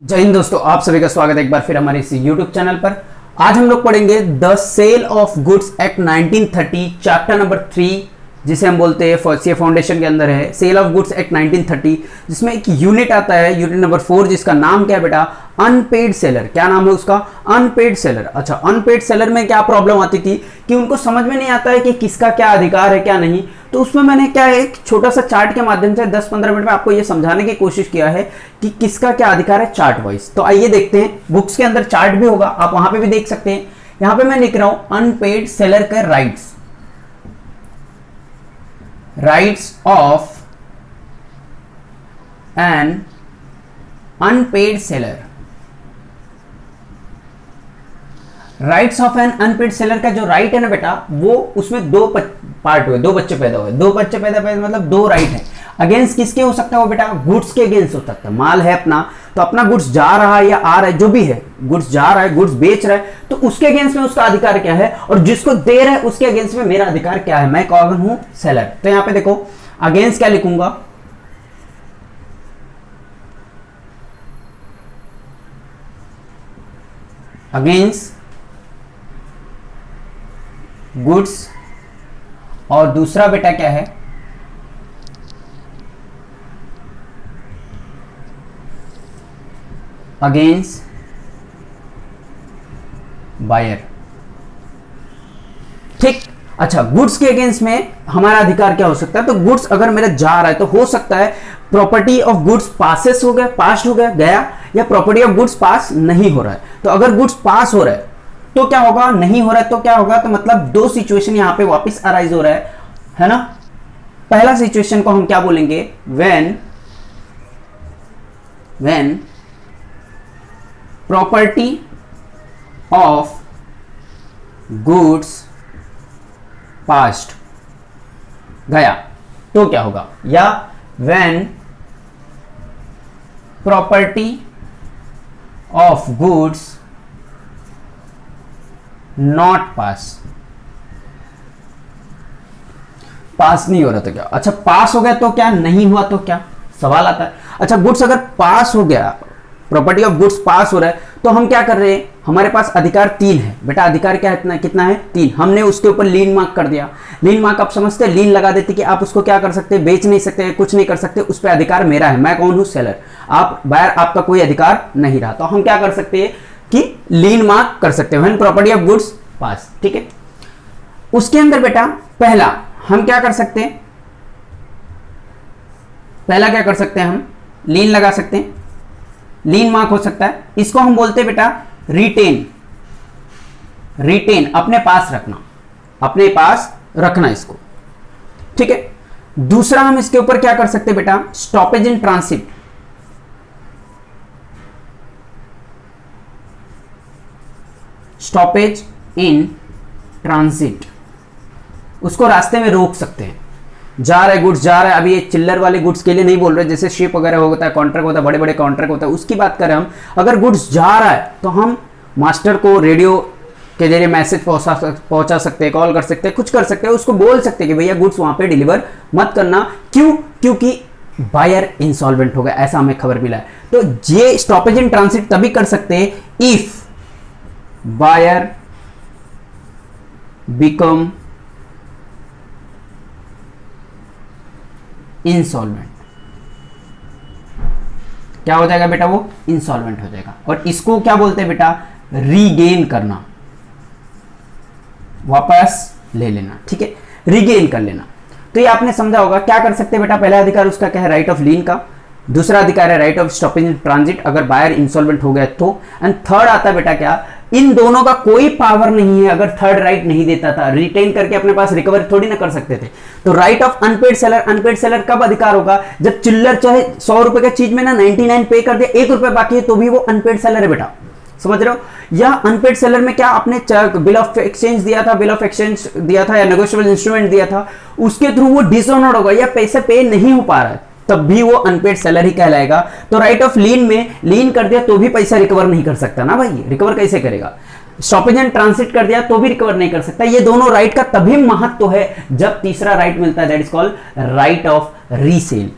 जय हिंद दोस्तों, आप सभी का स्वागत है एक बार फिर हमारे इस YouTube चैनल पर। आज हम लोग पढ़ेंगे the sale of goods act 1930 chapter number 3, जिसे हम बोलते हैं सीए फाउंडेशन के अंदर है सेल ऑफ गुड्स एक्ट 1930, जिसमें एक यूनिट आता है, यूनिट नंबर 4, जिसका नाम क्या है बेटा? Unpaid seller. क्या नाम है उसका? Unpaid seller. अच्छा, अनपेड सेलर में क्या प्रॉब्लम आती थी कि उनको समझ में नहीं आता है कि किसका क्या अधिकार है क्या नहीं। तो उसमें मैंने क्या है, एक छोटा सा चार्ट के माध्यम से 10-15 मिनट में आपको ये समझाने की कोशिश किया है कि किसका क्या अधिकार है चार्ट वाइज। तो आइए देखते हैं, बुक्स के अंदर चार्ट भी होगा, आप वहां पे भी देख सकते हैं। यहां पे मैं लिख रहा हूं अनपेड सेलर का rights of an unpaid seller. Rights of an unpaid seller का जो राइट है ना बेटा, वो उसमें दो पार्ट हुए, दो बच्चे पैदा हुए। दो बच्चे पैदा मतलब दो राइट है। अगेंस्ट किसके हो सकता है वो बेटा? गुड्स के अगेंस्ट हो सकता है। माल है अपना, तो अपना गुड्स जा रहा है या आ रहा है, जो भी है, गुड्स जा रहा है, गुड्स बेच रहा है, तो उसके अगेंस्ट में उसका अधिकार क्या है, और जिसको दे रहा है उसके अगेंस्ट में मेरा अधिकार क्या है। मैं कौन हूं? सेलर। तो यहां पे देखो, अगेंस्ट क्या लिखूंगा? अगेंस्ट गुड्स, और दूसरा बेटा क्या है? Against buyer. ठीक। अच्छा, गुड्स के अगेंस्ट में हमारा अधिकार क्या हो सकता है? तो गुड्स अगर मेरा जा रहा है तो हो सकता है प्रॉपर्टी ऑफ गुड्स पासेस हो गया, पास हो गया, या प्रॉपर्टी ऑफ गुड्स पास नहीं हो रहा है। तो अगर गुड्स पास हो रहा है तो क्या होगा, नहीं हो रहा है तो क्या होगा? तो मतलब दो सिचुएशन यहां पे वापस अराइज हो रहा है ना। पहला सिचुएशन को हम क्या बोलेंगे? When property of goods past गया तो क्या होगा, या when property of goods not pass नहीं हो रहा तो क्या? अच्छा, पास हो गया तो क्या, नहीं हुआ तो क्या, सवाल आता है। अच्छा, गुड्स अगर पास हो गया, प्रॉपर्टी ऑफ गुड्स पास हो रहा है, तो हम क्या कर रहे हैं? हमारे पास अधिकार 3 है बेटा। अधिकार क्या है? कितना है? 3। हमने उसके ऊपर लीन मार्क कर दिया। लीन मार्क आप समझते हैं, लीन लगा देते कि आप उसको क्या कर सकते हैं, बेच नहीं सकते, कुछ नहीं कर सकते, उस पर अधिकार मेरा है। मैं कौन हूं? सेलर। आप बायर, आपका कोई अधिकार नहीं रहा। तो हम क्या कर सकते हैं कि लीन मार्क कर सकते हैं व्हेन प्रॉपर्टी ऑफ गुड्स पास। ठीक है। उसके अंदर बेटा पहला हम क्या कर सकते हैं? पहला क्या कर सकते हैं? हम लीन लगा सकते हैं, लीन मार्क हो सकता है। इसको हम बोलते हैं बेटा रिटेन, अपने पास रखना इसको। ठीक है। दूसरा हम इसके ऊपर क्या कर सकते हैं बेटा? Stoppage in transit. Stoppage in transit, उसको रास्ते में रोक सकते हैं। जा रहा है गुड्स, जा रहा है। अभी ये चिल्लर वाले गुड्स के लिए नहीं बोल रहे, जैसे शिप वगैरह होता है, कॉन्ट्रैक्ट होता है, बड़े बड़े कॉन्ट्रैक्ट होता है, उसकी बात करें हम। अगर गुड्स जा रहा है तो हम मास्टर को रेडियो के जरिए मैसेज पहुंचा सकते हैं, कॉल कर सकते हैं, कुछ कर सकते हैं, उसको बोल सकते हैं कि भैया गुड्स वहां पे डिलीवर मत करना। क्यों? क्योंकि बायर इंसॉल्वेंट हो गया, ऐसा हमें खबर मिला है। तो ये स्टॉपेज इन ट्रांसिट तभी कर सकते हैं इफ बायर बिकम इंसॉल्वेंट। क्या हो जाएगा बेटा? वो इंसॉल्वेंट हो जाएगा। और इसको क्या बोलते हैं बेटा? रीगेन करना, वापस ले लेना। ठीक है, रीगेन कर लेना। तो ये आपने समझा होगा। क्या कर सकते हैं बेटा? पहला अधिकार उसका क्या है? राइट ऑफ लीन का। दूसरा अधिकार है right of stoppage in transit, अगर बायर इंसॉल्वेंट हो गया तो। एंड थर्ड आता है बेटा क्या? इन दोनों का कोई पावर नहीं है अगर थर्ड राइट नहीं देता था, रिटेन करके अपने पास रिकवर थोड़ी ना कर सकते थे। तो राइट ऑफ अनपेड सेलर कब अधिकार होगा? जब चिल्लर चाहे 100 रुपए की चीज में ना 99 पे कर दिया, 1 रुपए बाकी है, तो भी वो अनपेड सेलर है बेटा। समझ रहे हो? या अनपेड सेलर में क्या आपने बिल ऑफ एक्सचेंज दिया था, या नेगोशिएबल इंस्ट्रूमेंट दिया था, उसके थ्रू वो डिसऑनर्ड होगा या पैसे पे नहीं हो पा रहा है, तब भी वो अनपेड सेलर ही कहलाएगा। तो राइट ऑफ लीन में लीन कर दिया तो भी पैसा रिकवर नहीं कर सकता ना भाई, रिकवर कैसे करेगा? स्टॉपेज एंड ट्रांसिट कर दिया तो भी रिकवर नहीं कर सकता। ये दोनों राइट का तभी महत्व है जब तीसरा राइट मिलता है, that is called right of resale.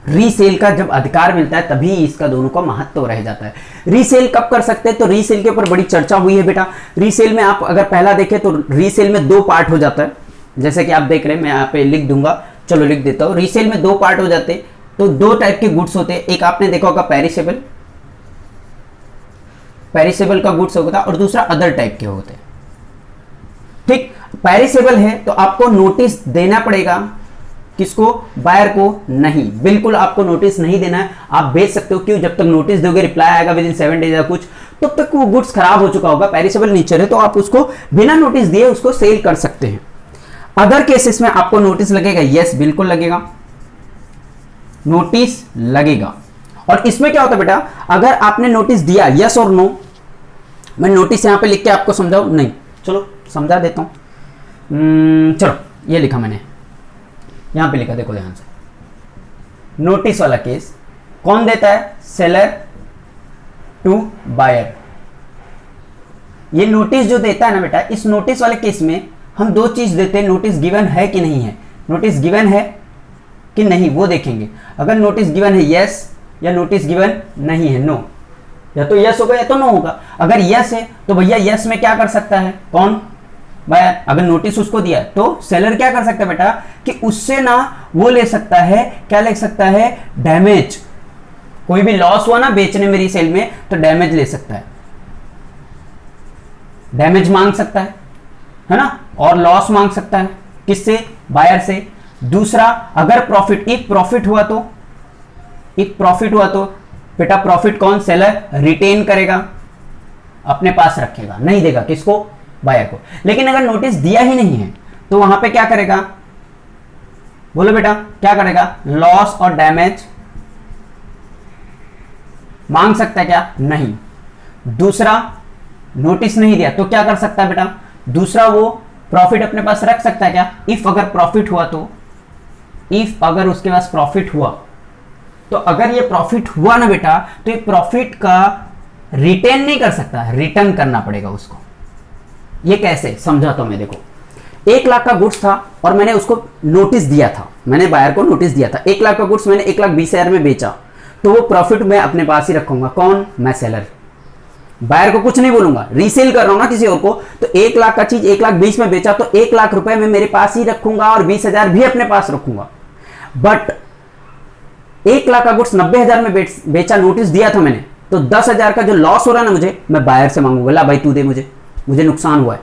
Resale का जब अधिकार मिलता है तभी इसका दोनों का महत्व रह जाता है। रीसेल कब कर सकते हैं, तो रीसेल के ऊपर बड़ी चर्चा हुई है बेटा। रीसेल में आप अगर पहला देखें तो रीसेल में 2 पार्ट हो जाता है, जैसे कि आप देख रहे हैं, मैं यहाँ पे लिख दूंगा, चलो लिख देता हूँ। रीसेल में 2 पार्ट हो जाते हैं, तो 2 टाइप के गुड्स होते हैं। एक आपने देखा होगा पेरिसेबल का गुड्स होता है, और दूसरा अदर टाइप के होते हैं। ठीक, पेरिसेबल है तो आपको नोटिस देना पड़ेगा, किसको, बायर को नहीं, बिल्कुल आपको नोटिस नहीं देना है। आप बेच सकते हो, क्यों, जब तक नोटिस दोगे, रिप्लाई आएगा विद इन 7 डेज या कुछ, तब तक वो गुड्स खराब हो चुका होगा। पेरिसेबल नेचर है तो आप उसको बिना नोटिस दिए उसको सेल कर सकते हैं। अदर केसेस में आपको नोटिस लगेगा, यस बिल्कुल लगेगा, नोटिस लगेगा। और इसमें क्या होता है बेटा, अगर आपने नोटिस दिया, यस और नो, मैं नोटिस यहां पे लिख के आपको समझाऊं, नहीं, चलो समझा देता हूं। चलो ये लिखा मैंने, यहां पे लिखा, देखो ध्यान से। नोटिस वाला केस कौन देता है, सेलर टू बायर। ये नोटिस जो देता है ना बेटा, इस नोटिस वाले केस में हम 2 चीज देते हैं, नोटिस गिवन है कि नहीं है, नोटिस गिवन है कि नहीं वो देखेंगे। अगर नोटिस गिवन है यस, या नोटिस गिवन नहीं है नो, या तो यस होगा या तो नो होगा। अगर यस है तो भैया यस में क्या कर सकता है, कौन, बायर। अगर नोटिस उसको दिया तो सेलर क्या कर सकता है बेटा, कि उससे ना वो ले सकता है, क्या ले सकता है, डैमेज। कोई भी लॉस हुआ ना बेचने में, रीसेल में, तो डैमेज ले सकता है, डैमेज मांग सकता है ना, और लॉस मांग सकता है, किससे, बायर से। दूसरा, अगर प्रॉफिट, एक प्रॉफिट हुआ तो, एक प्रॉफिट हुआ तो बेटा प्रॉफिट कौन, सेलर रिटेन करेगा, अपने पास रखेगा, नहीं देगा किसको, बायर को। लेकिन अगर नोटिस दिया ही नहीं है तो वहां पे क्या करेगा, बोलो बेटा क्या करेगा, लॉस और डैमेज मांग सकता है क्या, नहीं। दूसरा, नोटिस नहीं दिया तो क्या कर सकता है बेटा, दूसरा वो प्रॉफिट अपने पास रख सकता है क्या, इफ अगर प्रॉफिट हुआ तो, इफ अगर उसके पास प्रॉफिट हुआ तो, अगर ये प्रॉफिट हुआ ना बेटा, तो ये प्रॉफिट का रिटेन नहीं कर सकता, रिटर्न करना पड़ेगा उसको। ये कैसे समझाता हूं मैं, देखो 1 लाख का गुड्स था और मैंने उसको नोटिस दिया था, मैंने बायर को नोटिस दिया था, 1 लाख का गुड्स मैंने 1,20,000 में बेचा, तो वो प्रॉफिट मैं अपने पास ही रखूंगा, कौन, मैं सेलर। बायर को कुछ नहीं बोलूंगा, रीसेल कर रहा हूं ना किसी और को, तो 1 लाख का चीज 1,20,000 में बेचा, तो 1 लाख रुपए में मेरे पास ही रखूंगा और 20,000 भी अपने पास रखूंगा। बट 1 लाख का गुड्स 90,000 में बेचा, नोटिस दिया था मैंने, तो 10,000 का जो लॉस हो रहा है ना मुझे, मैं बायर से मांगूंगा, ला भाई तू दे, मुझे नुकसान हुआ है।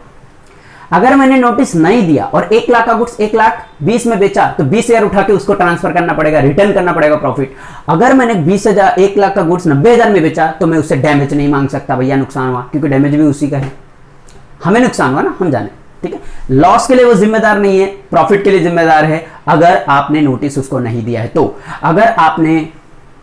अगर मैंने नोटिस नहीं दिया और 1 लाख का गुड्स 1,20,000 में बेचा, तो 20,000 उठा के उसको ट्रांसफर करना पड़ेगा, रिटर्न करना पड़ेगा प्रॉफिट। अगर मैंने 20,000, 1 लाख का गुड्स 90,000 में बेचा, तो मैं उससे डैमेज नहीं मांग सकता, भैया नुकसान हुआ, क्योंकि डैमेज भी उसी का है, हमें नुकसान हुआ ना, हम जाने, ठीक है। लॉस के लिए वो जिम्मेदार नहीं है, प्रॉफिट के लिए जिम्मेदार है, अगर आपने नोटिस उसको नहीं दिया है तो। अगर आपने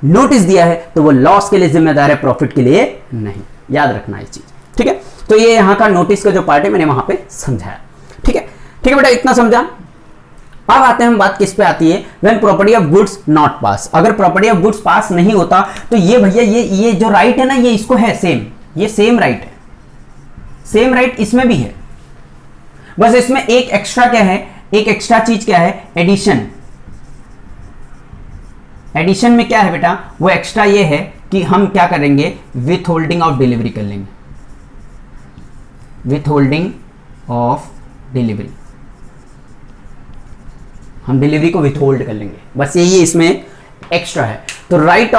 नोटिस दिया है तो वो लॉस के लिए जिम्मेदार है, प्रॉफिट के लिए नहीं, याद रखना ये चीज, ठीक है। तो ये यहां का नोटिस का जो पार्ट है मैंने वहां पे समझाया, ठीक है, ठीक है बेटा, इतना समझा। अब आते हैं हम, बात किस पे आती है, when property of goods not pass. अगर प्रॉपर्टी ऑफ गुड्स पास नहीं होता तो ये भैया ये जो राइट है ना, ये इसको है सेम, ये सेम राइट है, सेम राइट इसमें भी है, बस इसमें एक एक्स्ट्रा क्या है, एक एक्स्ट्रा चीज क्या है, एडिशन। एडिशन में क्या है बेटा, वो एक्स्ट्रा ये है कि हम क्या करेंगे, विथ होल्डिंग ऑफ डिलीवरी कर लेंगे, विथ होल्डिंग ऑफ डिलीवरी, हम डिलीवरी को विथ होल्ड कर लेंगे, बस यही इसमें एक्स्ट्रा है। तो राइट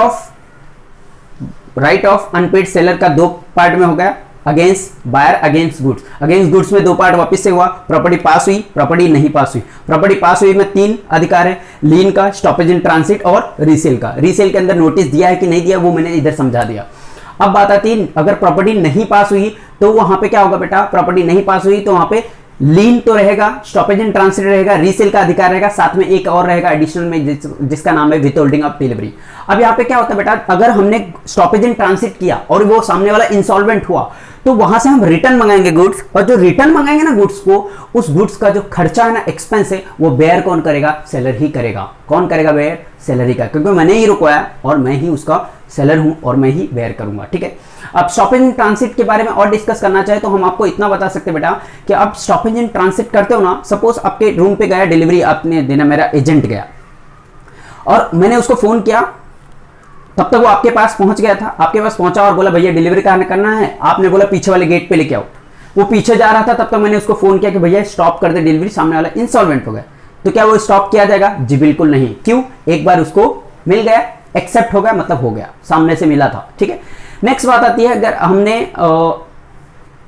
ऑफ अनपेड सेलर का 2 पार्ट में हो गया, against buyer, against goods. Against goods में 2 पार्ट वापस से हुआ, प्रॉपर्टी पास हुई, प्रॉपर्टी नहीं पास हुई। प्रॉपर्टी पास हुई में 3 अधिकार है, लीन का, स्टॉपेज इन ट्रांसिट और रीसेल का। रीसेल के अंदर नोटिस दिया है कि नहीं दिया, वो मैंने इधर समझा दिया। अब बात आती है, अगर प्रॉपर्टी नहीं पास हुई तो वहां पे क्या होगा बेटा, प्रॉपर्टी नहीं पास हुई तो वहां पे लीन तो रहेगा, स्टॉपेज इन ट्रांसिट रहेगा, रीसेल का अधिकार रहेगा, साथ में एक और रहेगा एडिशनल में जिसका नाम है विथ होल्डिंग ऑफ डिलीवरी। अब यहाँ पे क्या होता है बेटा, अगर हमने स्टॉपेज इन ट्रांसिट किया और वो सामने वाला इंसॉल्वेंट हुआ, तो वहां से हम रिटर्न मंगाएंगे गुड्स, और जो रिटर्न मंगाएंगे ना गुड्स को, उस गुड्स का जो खर्चा है ना, एक्सपेंस है, वो बेयर कौन करेगा, सेलर ही करेगा। कौन करेगा, बेयर, सेलर ही का, क्योंकि मैंने ही रुकवाया और मैं ही उसका सेलर हूं और मैं ही बेयर करूंगा, ठीक है। अब स्टॉपेज इन ट्रांसिट के बारे में और डिस्कस करना चाहे तो हम आपको इतना बता सकते हैं बेटा कि अब स्टॉपेज इन ट्रांसिट करते हो ना, सपोज आपके रूम पे गया डिलीवरी आपने देना, मेरा एजेंट गया और मैंने उसको फोन किया, तब तक वो आपके पास पहुंच गया था, आपके पास पहुंचा और बोला भैया डिलीवरी कहाँ करना है, आपने बोला पीछे वाले गेट पे लेके आओ। वो पीछे जा रहा था, तब तक मैंने उसको फोन किया कि भैया स्टॉप कर दे डिलीवरी, सामने वाला इंसॉल्वेंट हो गया। तो क्या वो स्टॉप किया जाएगा? जी बिल्कुल नहीं। क्यों? एक बार उसको मिल गया, एक्सेप्ट हो गया, मतलब हो गया, सामने से मिला था। ठीक है, नेक्स्ट बात आती है, अगर हमने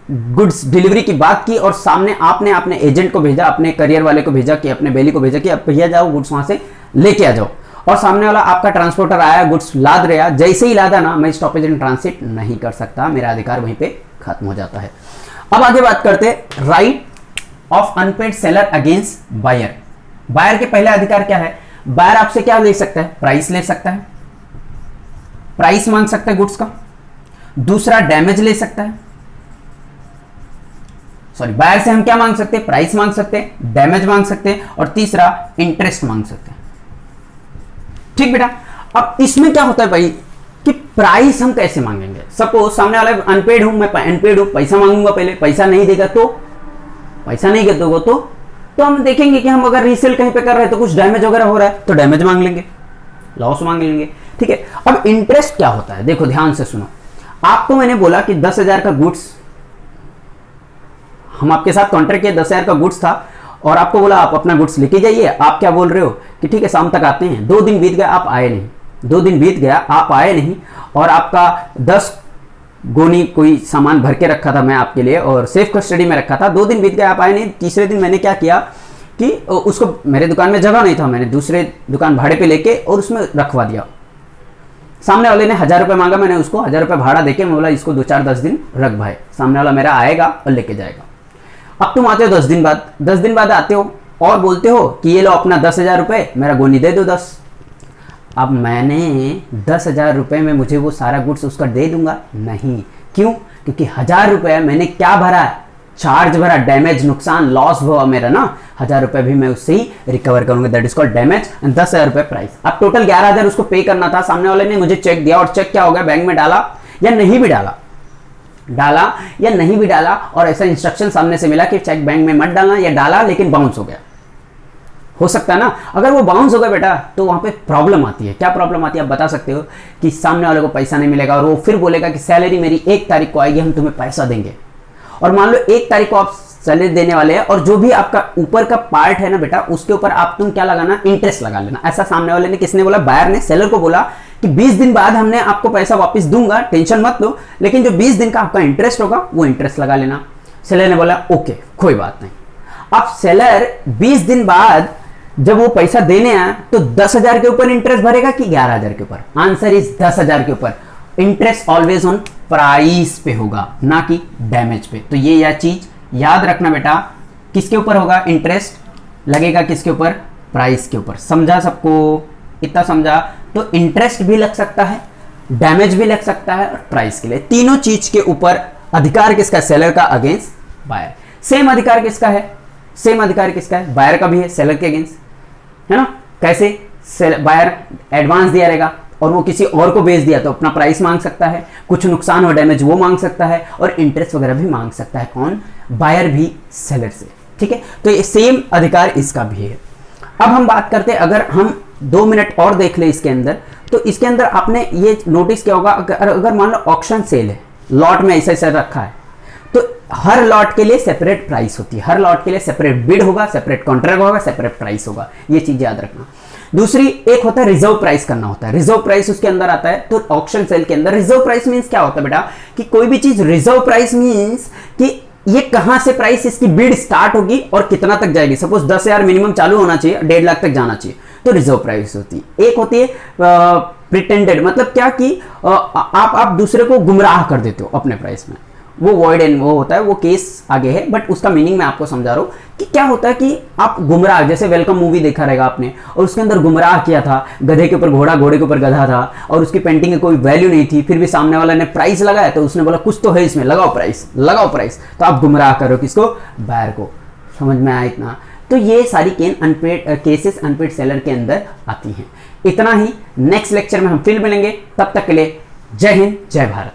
गुड्स डिलीवरी की बात की और सामने आपने अपने एजेंट को भेजा, अपने करियर वाले को भेजा, कि अपने बेली को भेजा कि अब भैया जाओ गुड्स वहां से लेके आ जाओ, और सामने वाला आपका ट्रांसपोर्टर आया, गुड्स लाद रहा, जैसे ही लादा ना, मैं स्टॉपेज एंड ट्रांसिट नहीं कर सकता, मेरा अधिकार वहीं पे खत्म हो जाता है। अब आगे बात करते हैं right of unpaid seller against buyer. Buyer के पहले अधिकार क्या है? बायर आपसे क्या ले सकता है? प्राइस ले सकता है, प्राइस मांग सकता है गुड्स का। दूसरा डैमेज ले सकता है, सॉरी, बायर से हम क्या मांग सकते हैं? प्राइस मांग सकते हैं, डैमेज मांग सकते हैं, और तीसरा इंटरेस्ट मांग सकते हैं। ठीक बेटा, अब इसमें क्या होता है भाई कि प्राइस हम कैसे मांगेंगे? सपोज सामने वाला अनपेड हूं, मैं अनपेड हूं, पैसा मांगूंगा पहले, पैसा नहीं देगा तो, पैसा नहीं दोगे तो हम देखेंगे कि हम अगर रीसेल कहीं पे कर रहे हैं तो कुछ डैमेज वगैरह हो रहा है तो डैमेज मांग लेंगे, लॉस मांग लेंगे। ठीक है, अब इंटरेस्ट क्या होता है? देखो ध्यान से सुनो, आपको मैंने बोला कि 10,000 का गुड्स, हम आपके साथ कॉन्ट्रैक्ट किया, 10,000 का गुड्स था, और आपको बोला आप अपना गुड्स लेके जाइए। आप क्या बोल रहे हो कि ठीक है शाम तक आते हैं। 2 दिन बीत गया, आप आए नहीं, 2 दिन बीत गया, आप आए नहीं, और आपका 10 गोनी कोई सामान भर के रखा था मैं आपके लिए और सेफ कस्टडी में रखा था। 2 दिन बीत गया, आप आए नहीं। तीसरे दिन मैंने क्या किया कि उसको, मेरे दुकान में जगह नहीं था, मैंने दूसरे दुकान भाड़े पे लेके और उसमें रखवा दिया। सामने वाले ने 1,000 रुपये मांगा, मैंने उसको 1,000 रुपये भाड़ा देके मैं बोला इसको 2-4-10 दिन रख भाई, सामने वाला मेरा आएगा और लेके जाएगा। अब तुम आते हो 10 दिन बाद, 10 दिन बाद आते हो और बोलते हो कि ये लो अपना 10,000 रुपये, मेरा गोनी दे दो 10। अब मैंने 10,000 रुपये में मुझे वो सारा गुड्स उसका दे दूंगा? नहीं। क्यों? क्योंकि 1,000 रुपये मैंने क्या भरा? चार्ज भरा, डैमेज, नुकसान, लॉस हुआ मेरा ना, 1,000 रुपये भी मैं उससे ही रिकवर करूंगा, that is called damage, and 10,000 रुपये प्राइस। अब टोटल 11,000 उसको पे करना था। सामने वाले ने मुझे चेक दिया और चेक क्या हो गया, बैंक में डाला या नहीं भी डाला, डाला या नहीं भी डाला, और ऐसा इंस्ट्रक्शन सामने से मिला कि चेक बैंक में मत डालना, या डाला लेकिन बाउंस हो गया, हो सकता है ना। अगर वो बाउंस हो गया बेटा तो वहां पे प्रॉब्लम आती है। क्या प्रॉब्लम आती है आप बता सकते हो? कि सामने वाले को पैसा नहीं मिलेगा और वो फिर बोलेगा कि सैलरी मेरी 1 तारीख को आएगी, हम तुम्हें पैसा देंगे। और मान लो 1 तारीख को आप सैलरी देने वाले हैं, और जो भी आपका ऊपर का पार्ट है ना बेटा, उसके ऊपर आप तुम क्या लगाना? इंटरेस्ट लगा लेना। ऐसा सामने वाले ने, किसने बोला? बायर ने सेलर को बोला कि 20 दिन बाद हमने आपको पैसा वापस दूंगा, टेंशन मत लो, लेकिन जो 20 दिन का आपका इंटरेस्ट होगा वो इंटरेस्ट लगा लेना। सेलर ने बोला ओके कोई बात नहीं। अब सेलर 20 दिन बाद जब वो पैसा देने आया तो 10,000 के ऊपर इंटरेस्ट भरेगा कि 11,000 के ऊपर? आंसर इज 10,000 के ऊपर। इंटरेस्ट ऑलवेज ऑन प्राइस पे होगा, ना कि डैमेज पे। तो ये चीज याद रखना बेटा, किसके ऊपर होगा इंटरेस्ट लगेगा? किसके ऊपर? प्राइस के ऊपर। समझा सबको? इतना समझा? तो इंटरेस्ट भी लग सकता है, डैमेज भी लग सकता है, और प्राइस के लिए, तीनों चीज के ऊपर अधिकार किसका? सेलर का अगेंस्ट बायर। सेम अधिकार किसका है? सेम अधिकार किसका है? बायर का भी है सेलर के अगेंस्ट, है ना। कैसे? बायर एडवांस दिया रहेगा और वो किसी और को बेच दिया तो अपना प्राइस मांग सकता है, कुछ नुकसान हो डैमेज वो मांग सकता है, और इंटरेस्ट वगैरह भी मांग सकता है। कौन? बायर भी सेलर से। ठीक है, तो ये सेम अधिकार इसका भी है। अब हम बात करते हैं, अगर हम 2 मिनट और देख ले इसके अंदर, तो इसके अंदर आपने ये नोटिस किया होगा, अगर मान लो ऑक्शन सेल है, लॉट में ऐसा ऐसा रखा है, तो हर लॉट के लिए सेपरेट प्राइस होती है, हर लॉट के लिए सेपरेट बिड होगा, सेपरेट कॉन्ट्रैक्ट होगा, सेपरेट प्राइस होगा। ये चीज याद रखना। दूसरी एक होता है रिजर्व प्राइस करना होता है, रिजर्व प्राइस उसके अंदर आता है। तो ऑक्शन सेल के अंदर रिजर्व प्राइस मींस क्या होता है बेटा? कि कोई भी चीज रिजर्व प्राइस मींस कि ये कहां से प्राइस इसकी बिड स्टार्ट होगी और कितना तक जाएगी। सपोज 10,000 मिनिमम चालू होना चाहिए, 1.5 लाख तक जाना चाहिए, तो रिजर्व प्राइस होती है। एक होती है प्रिटेंडेड, मतलब क्या कि आप दूसरे को गुमराह कर देते हो अपने प्राइस में, वो वॉइड एंड वो होता है, वो केस आगे है, बट उसका मीनिंग मैं आपको समझा रहा हूं कि क्या होता है कि आप गुमराह, जैसे वेलकम मूवी देखा रहेगा आपने, और उसके अंदर गुमराह किया था, गधे के ऊपर घोड़ा, घोड़े के ऊपर गधा था, और उसकी पेंटिंग की कोई वैल्यू नहीं थी, फिर भी सामने वाला ने प्राइस लगाया तो उसने बोला कुछ तो है इसमें, लगाओ प्राइस, लगाओ प्राइस, तो आप गुमराह करो किसको? बायर को। समझ में आया इतना? तो ये सारी केसेस अनपेड सेलर के अंदर आती हैं। इतना ही, नेक्स्ट लेक्चर में हम फिर मिलेंगे, तब तक के लिए जय हिंद, जय भारत।